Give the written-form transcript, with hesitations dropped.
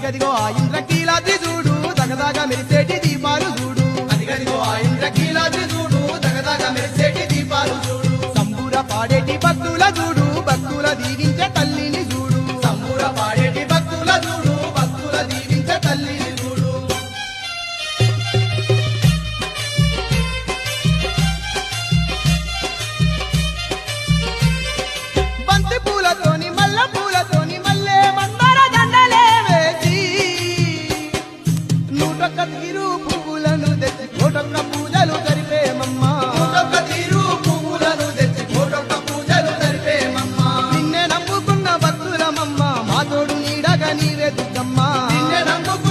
అదిగదిగో ఆ ఇంద్రకీలాద్రి చూడు దగదాగా మెరిసేటి దీపాలు చూడు అదిగదిగో ఆ ఇంద్రకీలాద్రి చూడు దగదగ మెరిసేటి దీపాలు చూడు సంబూర పాడేటి భక్తుల చూడు భక్తుల దీవించే తల్లిని చూడు సంబూర పాడేటి భక్తుల చూడు భక్తుల దీవించే తల్లిని చూడు బంతి పూలతోని మల్ల పూలతోని మల్లె మందార దండలే వేసి నూటొక్క తీరు పువ్వులను తెచ్చి కోటొక్క పూజలు జరిపేమమ్మా కోటొక్క తీరు పువ్వులను తెచ్చి కోటొక్క పూజలు జరిపేమమ్మా నిన్నే నమ్ముకున్న భక్తులమమ్మ మా తోడు నీడగా నీవే దుర్గమ్మ నిన్నే నమ్ముకున్న